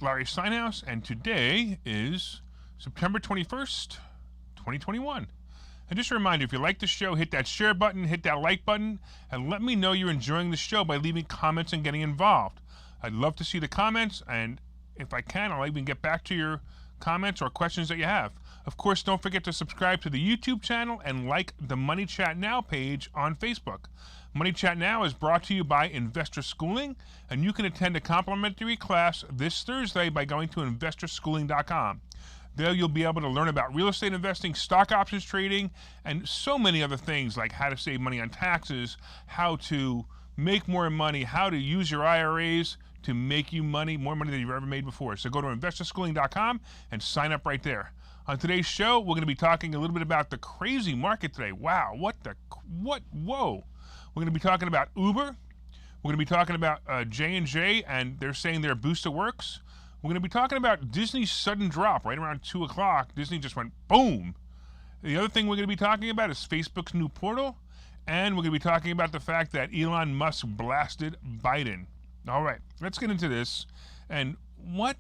Larry Steinhouse, and today is September 21st, 2021. And just a reminder, if you like the show, hit that share button, hit that like button, and let me know you're enjoying the show by leaving comments and getting involved. I'd love to see the comments, and if I can, I'll even get back to your comments or questions that you have. Of course, don't forget to subscribe to the YouTube channel and like the Money Chat Now page on Facebook. Money Chat Now is brought to you by Investor Schooling, and you can attend a complimentary class this Thursday by going to investorschooling.com. There you'll be able to learn about real estate investing, stock options trading, and so many other things like how to save money on taxes, how to make more money, how to use your IRAs to make you money, more money than you've ever made before. So go to investorschooling.com and sign up right there. On today's show, we're going to be talking a little bit about the crazy market today. Wow, whoa. We're going to be talking about Uber. We're going to be talking about J&J, and they're saying their booster works. We're going to be talking about Disney's sudden drop right around 2 o'clock. Disney just went boom. The other thing we're going to be talking about is Facebook's new portal, and we're going to be talking about the fact that Elon Musk blasted Biden. All right, let's get into this. And what?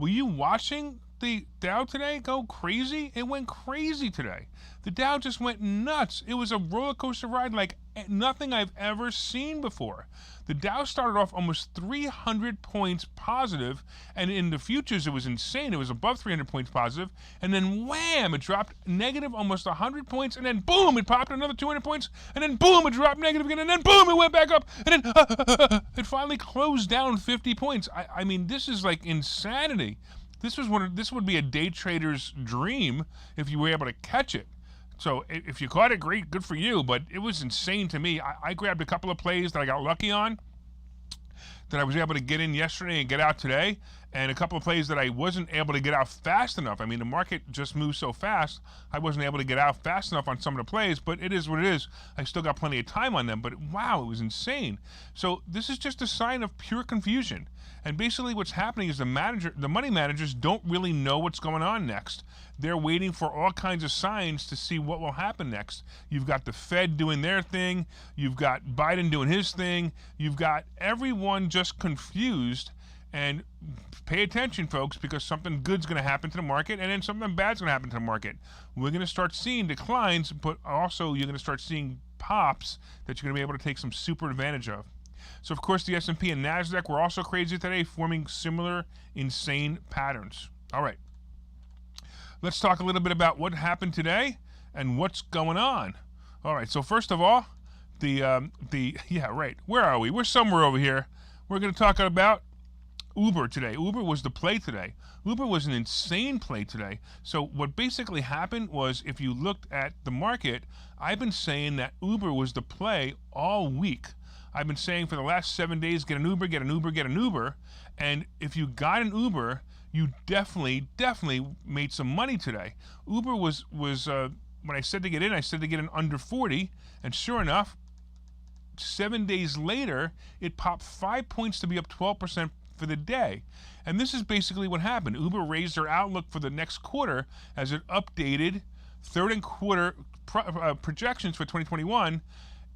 Were you watching the Dow today go crazy? It went crazy today. The Dow just went nuts. It was a roller coaster ride like nothing I've ever seen before. The Dow started off almost 300 points positive, and in the futures it was insane. It was above 300 points positive, and then wham, it dropped negative almost 100 points, and then boom, it popped another 200 points, and then boom, it dropped negative again, and then boom, it went back up, and then it finally closed down 50 points. I mean, this is like this would be a day trader's dream if you were able to catch it. So if you caught it, great, good for you, but it was insane to me. I grabbed a couple of plays that I got lucky on, that I was able to get in yesterday and get out today, and a couple of plays that I wasn't able to get out fast enough. I mean, the market just moves so fast, I wasn't able to get out fast enough on some of the plays, but it is what it is. I still got plenty of time on them, but wow, it was insane. So this is just a sign of pure confusion. And basically what's happening is the money managers don't really know what's going on next. They're waiting for all kinds of signs to see what will happen next. You've got the Fed doing their thing. You've got Biden doing his thing. You've got everyone just confused. And pay attention, folks, because something good's going to happen to the market, and then something bad's going to happen to the market. We're going to start seeing declines, but also you're going to start seeing pops that you're going to be able to take some super advantage of. So, of course, the S&P and NASDAQ were also crazy today, forming similar insane patterns. All right. Let's talk a little bit about what happened today and what's going on. All right. So, first of all, yeah, right. Where are we? We're somewhere over here. We're going to talk about Uber today. Uber was the play today. Uber was an insane play today. So what basically happened was, if you looked at the market, I've been saying that Uber was the play all week. I've been saying for the last 7 days, get an Uber, get an Uber, get an Uber. And if you got an Uber, you definitely made some money today. Uber was when I said to get in, I said to get in under 40. And sure enough, 7 days later, it popped 5 points to be up 12% for the day. And this is basically what happened. Uber raised their outlook for the next quarter as it updated third and quarter projections for 2021.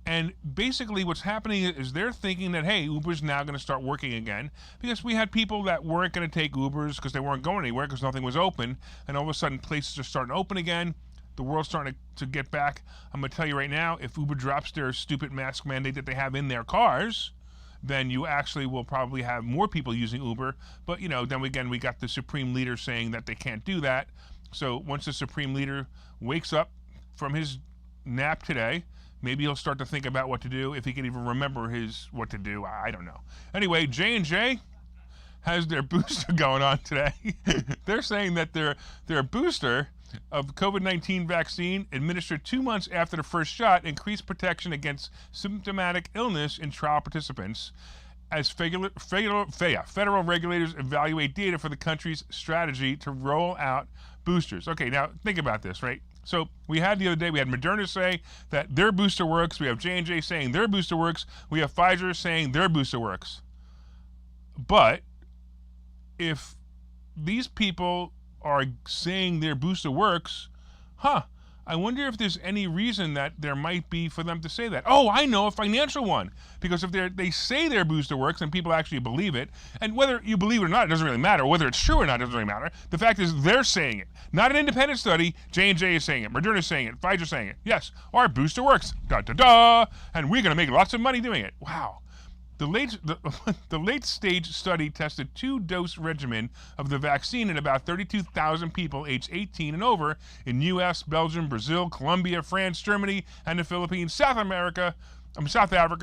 And basically what's happening is they're thinking that, hey, Uber's now going to start working again, because we had people that weren't going to take Ubers because they weren't going anywhere because nothing was open, and all of a sudden places are starting to open again. The world's starting to get back. I'm going to tell you right now, if Uber drops their stupid mask mandate that they have in their cars, then you actually will probably have more people using Uber. But, you know, then again, we got the Supreme Leader saying that they can't do that. So once the Supreme Leader wakes up from his nap today, maybe he'll start to think about what to do, if he can even remember what to do. I don't know. Anyway, J&J has their booster going on today. They're saying that their booster of COVID-19 vaccine administered 2 months after the first shot increased protection against symptomatic illness in trial participants as federal regulators evaluate data for the country's strategy to roll out boosters. Okay, now think about this, right? So we had the other day, we had Moderna say that their booster works. We have J&J saying their booster works. We have Pfizer saying their booster works. But if these people are saying their booster works, I wonder if there's any reason that there might be for them to say that. Oh, I know, a financial one. Because if they say their booster works and people actually believe it, and whether you believe it or not, it doesn't really matter. Whether it's true or not, it doesn't really matter. The fact is they're saying it. Not an independent study. J&J is saying it. Moderna is saying it. Pfizer's saying it. Yes, our booster works. Da-da-da. And we're going to make lots of money doing it. Wow. The late-stage study tested 2-dose regimen of the vaccine in about 32,000 people aged 18 and over in U.S., Belgium, Brazil, Colombia, France, Germany, and the Philippines, South Africa,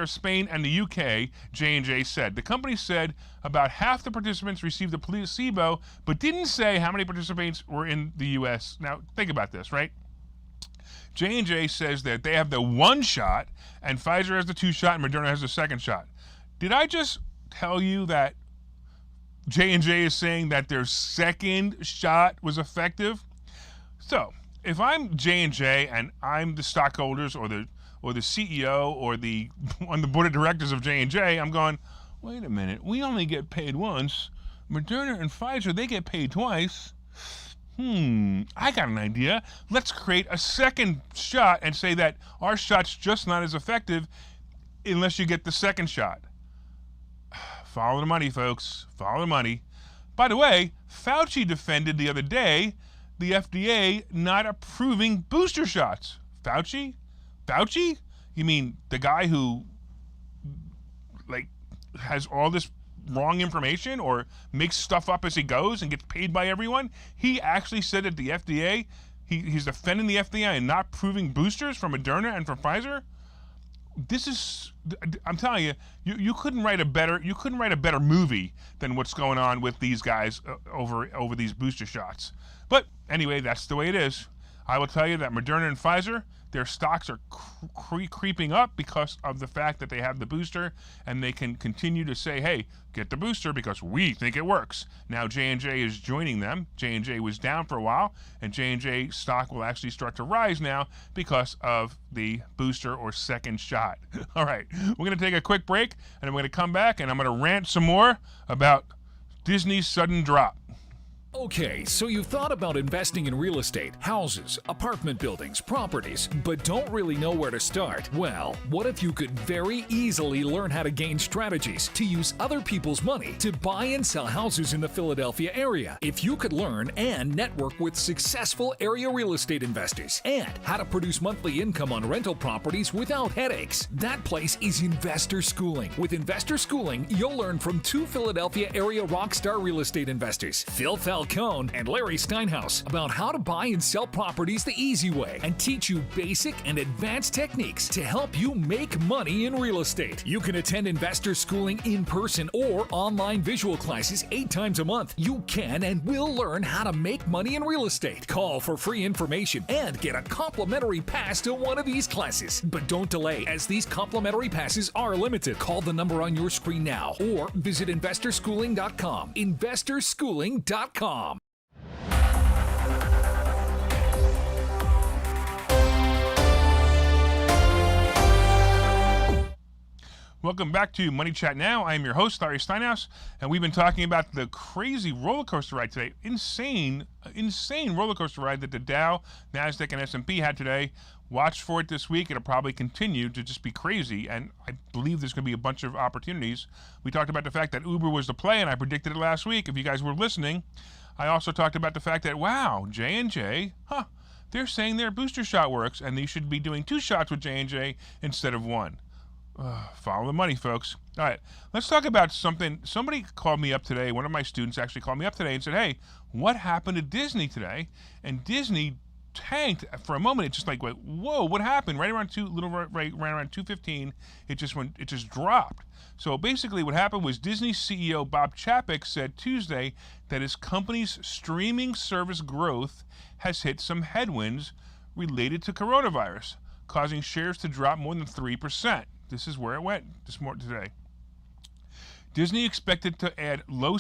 Spain, and the U.K., J&J said. The company said about half the participants received the placebo, but didn't say how many participants were in the U.S. Now, think about this, right? J&J says that they have the 1 shot, and Pfizer has the 2 shot, and Moderna has the 2nd shot. Did I just tell you that J&J is saying that their 2nd shot was effective? So, if I'm J&J and I'm the stockholders or the CEO or on the board of directors of J&J, I'm going, wait a minute, we only get paid once. Moderna and Pfizer, they get paid twice. I got an idea. Let's create a 2nd shot and say that our shot's just not as effective unless you get the 2nd shot. Follow the money, folks. Follow the money. By the way, Fauci defended the other day the FDA not approving booster shots. Fauci? You mean the guy who has all this wrong information or makes stuff up as he goes and gets paid by everyone? He actually said that the FDA, he's defending the FDA and not approving boosters from Moderna and from Pfizer? I'm telling you, you couldn't write a better movie than what's going on with these guys over these booster shots. But anyway, that's the way it is. I will tell you that Moderna and Pfizer, their stocks are creeping up because of the fact that they have the booster, and they can continue to say, hey, get the booster because we think it works. Now J&J is joining them. J&J was down for a while, and J&J stock will actually start to rise now because of the booster or 2nd shot. All right, we're going to take a quick break, and I'm going to come back, and I'm going to rant some more about Disney's sudden drop. Okay, so you've thought about investing in real estate, houses, apartment buildings, properties, but don't really know where to start? Well, what if you could very easily learn how to gain strategies to use other people's money to buy and sell houses in the Philadelphia area? If you could learn and network with successful area real estate investors and how to produce monthly income on rental properties without headaches, that place is Investor Schooling. With Investor Schooling, you'll learn from 2 Philadelphia area rockstar real estate investors, Phil Falcone and Larry Steinhouse, about how to buy and sell properties the easy way and teach you basic and advanced techniques to help you make money in real estate. You can attend Investor Schooling in person or online visual classes 8 times a month. You can and will learn how to make money in real estate. Call for free information and get a complimentary pass to one of these classes. But don't delay, as these complimentary passes are limited. Call the number on your screen now or visit investorschooling.com. investorschooling.com. Welcome back to Money Chat Now. I am your host, Larry Steinhouse, and we've been talking about the crazy roller coaster ride today. Insane roller coaster ride that the Dow, NASDAQ, and S&P had today. Watch for it this week. It'll probably continue to just be crazy, and I believe there's going to be a bunch of opportunities. We talked about the fact that Uber was the play, and I predicted it last week, if you guys were listening. I also talked about the fact that, wow, J&J, they're saying their booster shot works, and they should be doing 2 shots with J&J instead of 1. Follow the money, folks. All right, let's talk about something. Somebody called me up today. One of my students actually called me up today and said, hey, what happened to Disney today? And Disney tanked for a moment. It just like went, whoa, what happened? Right around right around 2:15, it just dropped. So basically what happened was Disney CEO Bob Chapek said Tuesday that his company's streaming service growth has hit some headwinds related to coronavirus, causing shares to drop more than 3%. This is where it went today. Disney expected to add low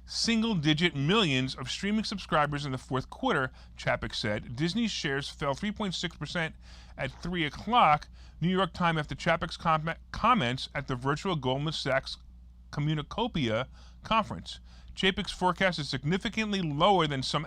single-digit millions of streaming subscribers in the 4th quarter, Chapek said. Disney's shares fell 3.6% at 3 o'clock, New York time, after Chapek's comments at the virtual Goldman Sachs Communicopia conference. Chapek's forecast is significantly lower than some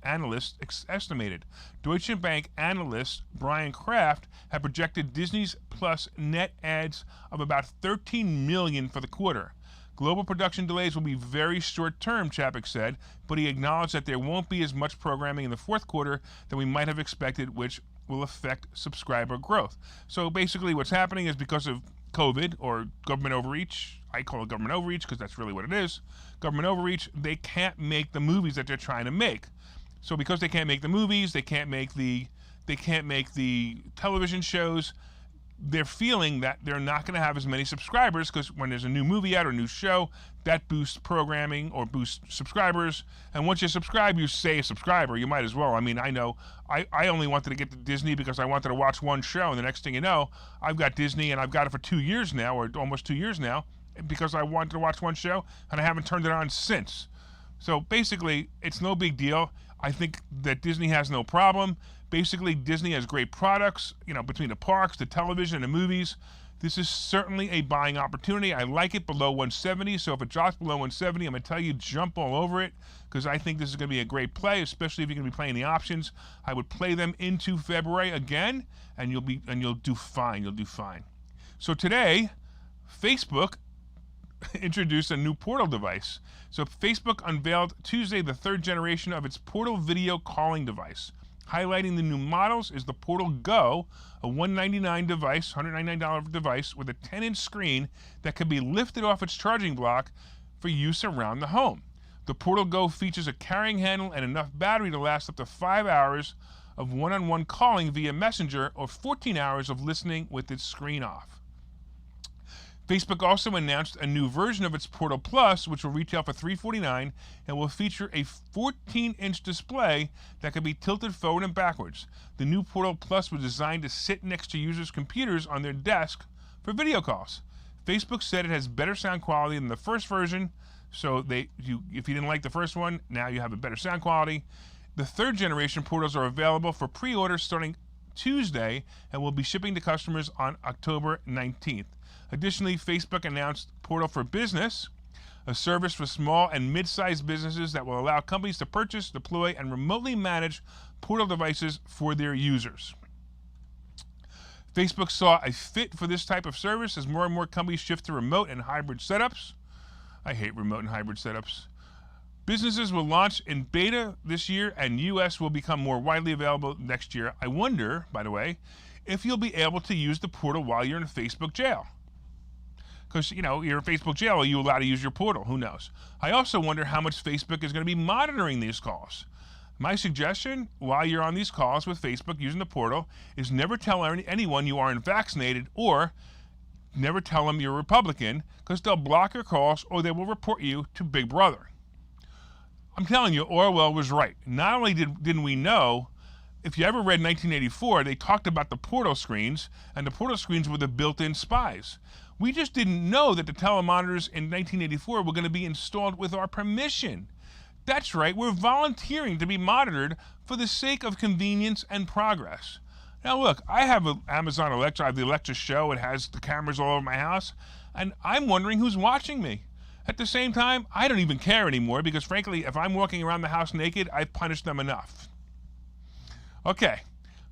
analysts estimated. Deutsche Bank analyst Brian Kraft had projected Disney's Plus net adds of about 13 million for the quarter. Global production delays will be very short-term, Chapek said, but he acknowledged that there won't be as much programming in the fourth quarter than we might have expected, which will affect subscriber growth. So basically what's happening is because of COVID or government overreach, I call it government overreach because that's really what it is, government overreach, they can't make the movies that they're trying to make. So because they can't make the movies, they can't make the television shows, they're feeling that they're not going to have as many subscribers because when there's a new movie out or a new show, that boosts programming or boosts subscribers. And once you subscribe, you say a subscriber. You might as well. I mean, I know I only wanted to get to Disney because I wanted to watch one show. And the next thing you know, I've got Disney and I've got it for 2 years now, or almost 2 years now, because I wanted to watch one show and I haven't turned it on since. So basically, it's no big deal. I think that Disney has no problem. Basically, Disney has great products, between the parks, the television, and the movies. This is certainly a buying opportunity. I like it below 170, so if it drops below 170, I'm going to tell you, jump all over it, because I think this is going to be a great play, especially if you're going to be playing the options. I would play them into February again, and you'll do fine. You'll do fine. So today, Facebook introduced a new Portal device. So Facebook unveiled Tuesday the third generation of its Portal video calling device. Highlighting the new models is the Portal Go, a $199 device with a 10-inch screen that can be lifted off its charging block for use around the home. The Portal Go features a carrying handle and enough battery to last up to 5 hours of one-on-one calling via Messenger or 14 hours of listening with its screen off. Facebook also announced a new version of its Portal Plus, which will retail for $349 and will feature a 14-inch display that can be tilted forward and backwards. The new Portal Plus was designed to sit next to users' computers on their desk for video calls. Facebook said it has better sound quality than the first version, so if you didn't like the first one, now you have a better sound quality. The third generation Portals are available for pre-order starting Tuesday and will be shipping to customers on October 19th. Additionally, Facebook announced Portal for Business, a service for small and mid-sized businesses that will allow companies to purchase, deploy, and remotely manage Portal devices for their users. Facebook saw a fit for this type of service as more and more companies shift to remote and hybrid setups. I hate remote and hybrid setups. Businesses will launch in beta this year, and US will become more widely available next year. I wonder, by the way, if you'll be able to use the Portal while you're in Facebook jail. Because, you're in Facebook jail, are you allowed to use your Portal? Who knows? I also wonder how much Facebook is going to be monitoring these calls. My suggestion, while you're on these calls with Facebook using the Portal, is never tell anyone you aren't vaccinated, or never tell them you're Republican, because they'll block your calls or they will report you to Big Brother. I'm telling you, Orwell was right. Not only didn't we know, if you ever read 1984, they talked about the Portal screens, and the Portal screens were the built-in spies. We just didn't know that the telemonitors in 1984 were going to be installed with our permission. That's right, we're volunteering to be monitored for the sake of convenience and progress. Now look, I have an Amazon Alexa, I have the Alexa Show, it has the cameras all over my house, and I'm wondering who's watching me. At the same time, I don't even care anymore because frankly, if I'm walking around the house naked, I've punished them enough. Okay,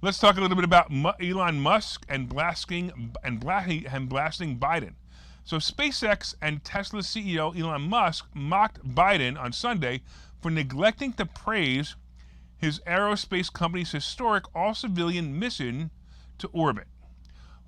let's talk a little bit about Elon Musk and blasting Biden. So SpaceX and Tesla CEO Elon Musk mocked Biden on Sunday for neglecting to praise his aerospace company's historic all-civilian mission to orbit.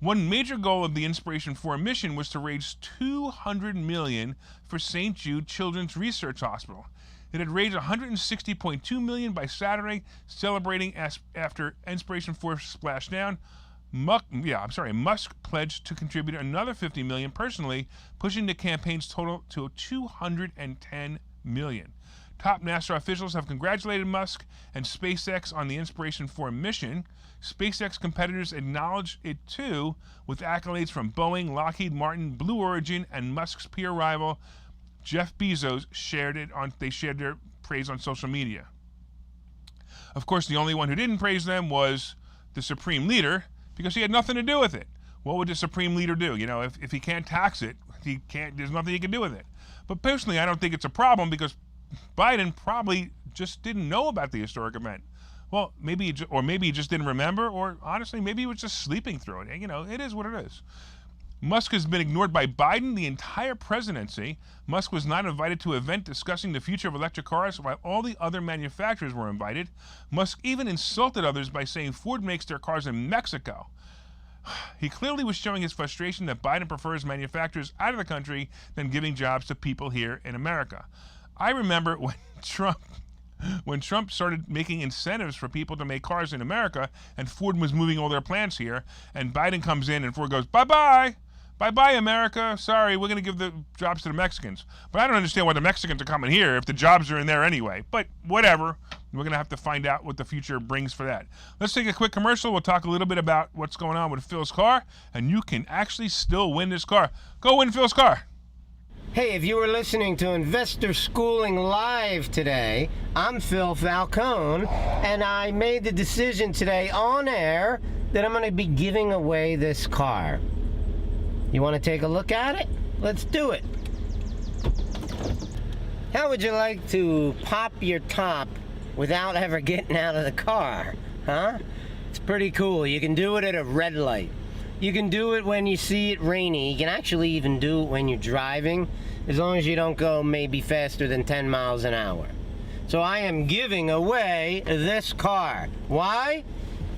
One major goal of the Inspiration 4 mission was to raise $200 million for St. Jude Children's Research Hospital. It had raised $160.2 million by Saturday, celebrating after Inspiration 4 splashed down. Musk pledged to contribute another $50 million personally, pushing the campaign's total to $210 million. Top NASA officials have congratulated Musk and SpaceX on the Inspiration 4 mission. SpaceX competitors acknowledged it too, with accolades from Boeing, Lockheed Martin, Blue Origin, and Musk's peer rival Jeff Bezos shared their praise on social media. Of course, the only one who didn't praise them was the Supreme Leader, because he had nothing to do with it. What would the Supreme Leader do? If he can't tax it, there's nothing he can do with it. But personally, I don't think it's a problem because Biden probably just didn't know about the historic event. Well, maybe maybe he just didn't remember, or honestly, maybe he was just sleeping through it. You know, it is what it is. Musk has been ignored by Biden the entire presidency. Musk was not invited to an event discussing the future of electric cars while all the other manufacturers were invited. Musk even insulted others by saying Ford makes their cars in Mexico. He clearly was showing his frustration that Biden prefers manufacturers out of the country than giving jobs to people here in America. I remember when Trump started making incentives for people to make cars in America, and Ford was moving all their plants here, and Biden comes in and Ford goes, bye-bye. Bye-bye, America. Sorry, we're going to give the jobs to the Mexicans. But I don't understand why the Mexicans are coming here if the jobs are in there anyway. But whatever. We're going to have to find out what the future brings for that. Let's take a quick commercial. We'll talk a little bit about what's going on with Phil's car, and you can actually still win this car. Go win Phil's car. Hey, if you were listening to Investor Schooling Live today, I'm Phil Falcone, and I made the decision today on air that I'm going to be giving away this car. You want to take a look at it? Let's do it. How would you like to pop your top without ever getting out of the car? Huh? It's pretty cool. You can do it at a red light. You can do it when you see it rainy. You can actually even do it when you're driving, as long as you don't go maybe faster than 10 miles an hour. So I am giving away this car. Why?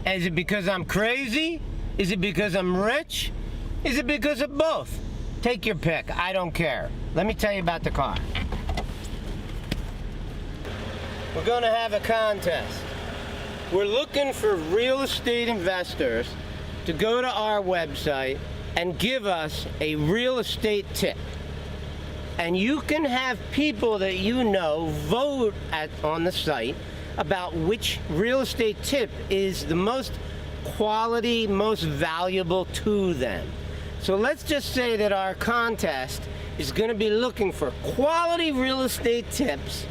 Is it because I'm crazy? Is it because I'm rich? Is it because of both? Take your pick. I don't care. Let me tell you about the car. We're going to have a contest. We're looking for real estate investors to go to our website and give us a real estate tip. And you can have people that you know vote on the site about which real estate tip is the most quality, most valuable to them. So let's just say that our contest is going to be looking for quality real estate tips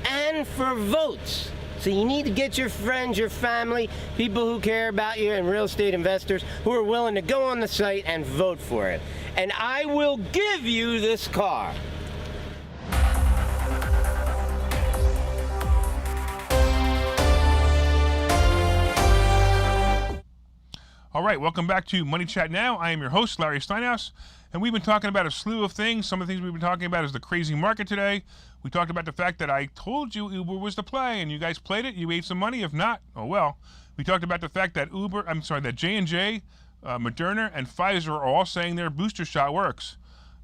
and for votes. So you need to get your friends, your family, people who care about you, and real estate investors who are willing to go on the site and vote for it. And I will give you this car. All right, welcome back to Money Chat Now. I am your host, Larry Steinhouse, and we've been talking about a slew of things. Some of the things we've been talking about is the crazy market today. We talked about the fact that I told you Uber was the play, and you guys played it. You made some money. If not, oh well. We talked about the fact that that J&J, Moderna, and Pfizer are all saying their booster shot works.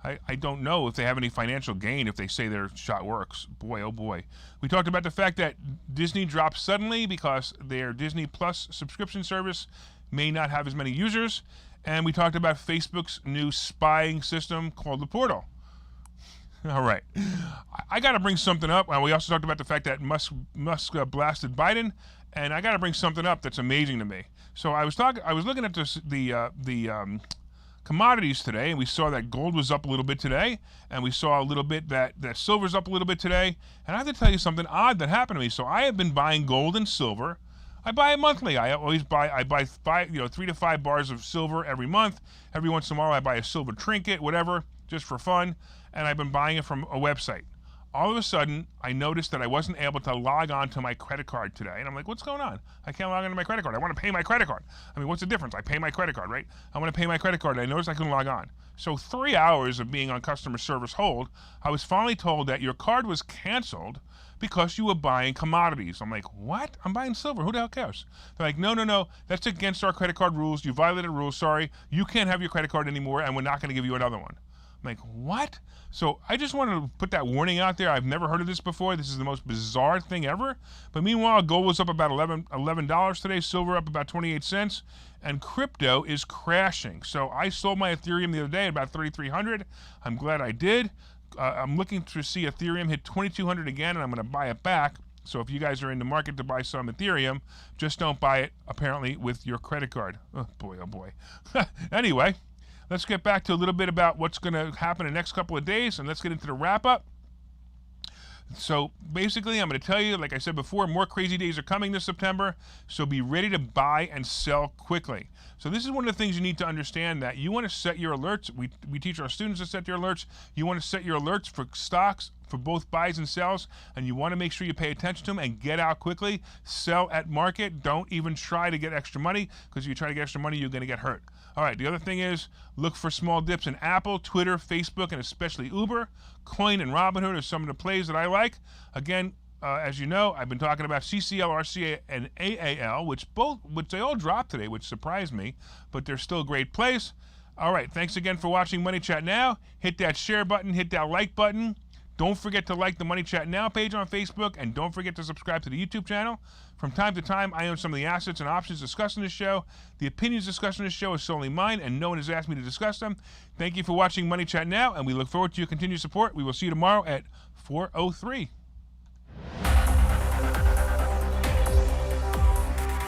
I don't know if they have any financial gain if they say their shot works. Boy, oh boy. We talked about the fact that Disney dropped suddenly because their Disney Plus subscription service may not have as many users. And we talked about Facebook's new spying system called the Portal. All right. I got to bring something up. We also talked about the fact that Musk blasted Biden. And I got to bring something up that's amazing to me. So I was looking at the commodities today, and we saw that gold was up a little bit today, and we saw a little bit that silver's up a little bit today. And I have to tell you something odd that happened to me. So I have been buying gold and silver. I buy it monthly. I buy 3 to 5 bars of silver every month. Every once in a while I buy a silver trinket, whatever, just for fun. And I've been buying it from a website. All of a sudden, I noticed that I wasn't able to log on to my credit card today. And I'm like, what's going on? I can't log on to my credit card. I want to pay my credit card. I mean, what's the difference? I pay my credit card, right? I want to pay my credit card. And I noticed I couldn't log on. So 3 hours of being on customer service hold, I was finally told that your card was canceled because you were buying commodities. I'm like, what? I'm buying silver. Who the hell cares? They're like, no. That's against our credit card rules. You violated rules. Sorry. You can't have your credit card anymore, and we're not going to give you another one. I'm like, what? So I just wanted to put that warning out there. I've never heard of this before. This is the most bizarre thing ever. But meanwhile, gold was up about $11 today. Silver up about 28 cents. And crypto is crashing. So I sold my Ethereum the other day at about 3,300. I'm glad I did. I'm looking to see Ethereum hit 2,200 again, and I'm going to buy it back. So if you guys are in the market to buy some Ethereum, just don't buy it, apparently, with your credit card. Oh, boy, oh, boy. Anyway, let's get back to a little bit about what's going to happen in the next couple of days, and let's get into the wrap-up. So basically, I'm going to tell you, like I said before, more crazy days are coming this September, so be ready to buy and sell quickly. So this is one of the things you need to understand, that you want to set your alerts. We teach our students to set their alerts. You want to set your alerts for stocks for both buys and sells, and you want to make sure you pay attention to them and get out quickly. Sell at market. Don't even try to get extra money, because if you try to get extra money, you're going to get hurt. All right, the other thing is look for small dips in Apple, Twitter, Facebook, and especially Uber. Coin and Robinhood are some of the plays that I like. Again, as you know, I've been talking about CCL, RCA, and AAL, which they all dropped today, which surprised me, but they're still great plays. All right, thanks again for watching Money Chat Now. Hit that share button, hit that like button. Don't forget to like the Money Chat Now page on Facebook, and don't forget to subscribe to the YouTube channel. From time to time, I own some of the assets and options discussed in this show. The opinions discussed in this show is solely mine, and no one has asked me to discuss them. Thank you for watching Money Chat Now, and we look forward to your continued support. We will see you tomorrow at 4:03.